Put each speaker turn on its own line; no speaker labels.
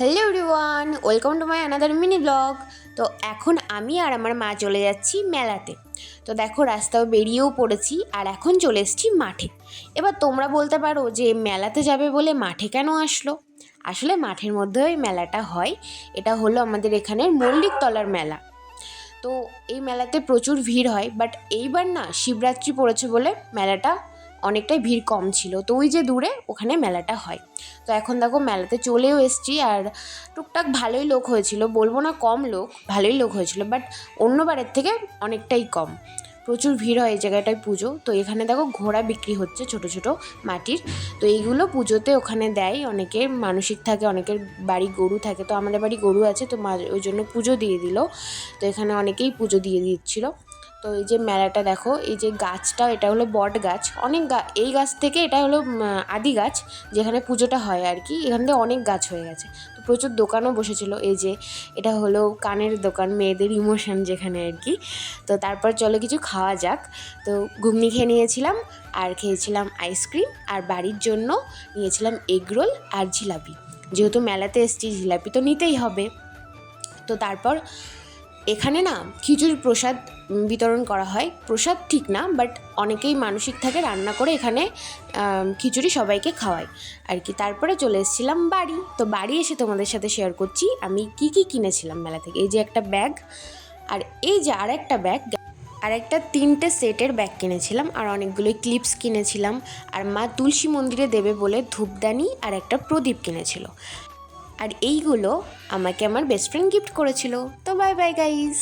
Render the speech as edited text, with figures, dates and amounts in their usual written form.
Hello everyone, welcome to my another mini blog. তো এখন আমি আর আমার মা চলে যাচ্ছি মেলাতে। তো দেখো রাস্তাও বেরিয়েও পড়েছি আর এখন চলে এসেছি মাঠে। এবার তোমরা বলতে পারো যে মেলাতে যাবে বলে মাঠে কেন আসলো। আসলে মাঠের মধ্যে ওই মেলাটা হয়। এটা হলো আমাদের এখানের মল্লিকতলার মেলা। তো এই মেলাতে প্রচুর ভিড় হয়, বাট এইবার না শিবরাত্রি পড়েছে বলে মেলাটা অনেকটাই ভিড় কম ছিল। তো ওই যে দূরে ওখানে মেলাটা হয়। তো এখন দেখো মেলাতে চলেও এসেছি আর টুকটাক ভালোই লোক হয়েছিল, বলবো না কম লোক, ভালোই লোক হয়েছিল, বাট অন্যবারের থেকে অনেকটাই কম। প্রচুর ভিড় হয় এই জায়গাটায় পুজো। তো এখানে দেখো ঘোড়া বিক্রি হচ্ছে ছোট ছোট মাটির। তো এইগুলো পুজোতে ওখানে দেয়, অনেকের মানসিক থাকে, অনেকের বাড়ি গরু থাকে। তো আমাদের বাড়ি গরু আছে, তো মা ওই জন্য পুজো দিয়ে দিল। তো এখানে অনেকেই পুজো দিয়ে দিচ্ছিলো। তো এই যে মেলাটা দেখো, এই যে গাছটা এটা হলো বট গাছ, অনেক এই গাছ থেকে এটা হলো আদি গাছ যেখানে পুজোটা হয় আর কি। এখান থেকে অনেক গাছ হয়ে গেছে। তো প্রচুর দোকানও বসেছিল। এই যে এটা হলো কানের দোকান, মেয়েদের ইমোশন যেখানে আর কি। তো তারপর চলো কিছু খাওয়া যাক। তো ঘুগনি খেয়ে নিয়েছিলাম আর খেয়েছিলাম আইসক্রিম, আর বাড়ির জন্য নিয়েছিলাম এগরোল আর জিলাপি। যেহেতু মেলাতে এসেছি জিলাপি তো নিতেই হবে। তো তারপর এখানে না খিচুড়ির প্রসাদ বিতরণ করা হয়। প্রসাদ ঠিক না, বাট অনেকেই মানসিক থাকে রান্না করে এখানে খিচুড়ি সবাইকে খাওয়ায় আর কি। তারপরে চলে এসেছিলাম বাড়ি। তো বাড়ি এসে তোমাদের সাথে শেয়ার করছি আমি কি কি কিনেছিলাম মেলা থেকে। এই যে একটা ব্যাগ, আর এই যে আর একটা ব্যাগ, আর একটা 3টে সেটের ব্যাগ কিনেছিলাম, আর অনেকগুলোই ক্লিপস কিনেছিলাম। আর মা তুলসী মন্দিরে দেবে বলে ধূপদানি আর একটা প্রদীপ কিনেছিল। আর এইগুলো আমাকে আমার বেস্ট ফ্রেন্ড গিফট করেছিল। তো বাই বাই গাইস।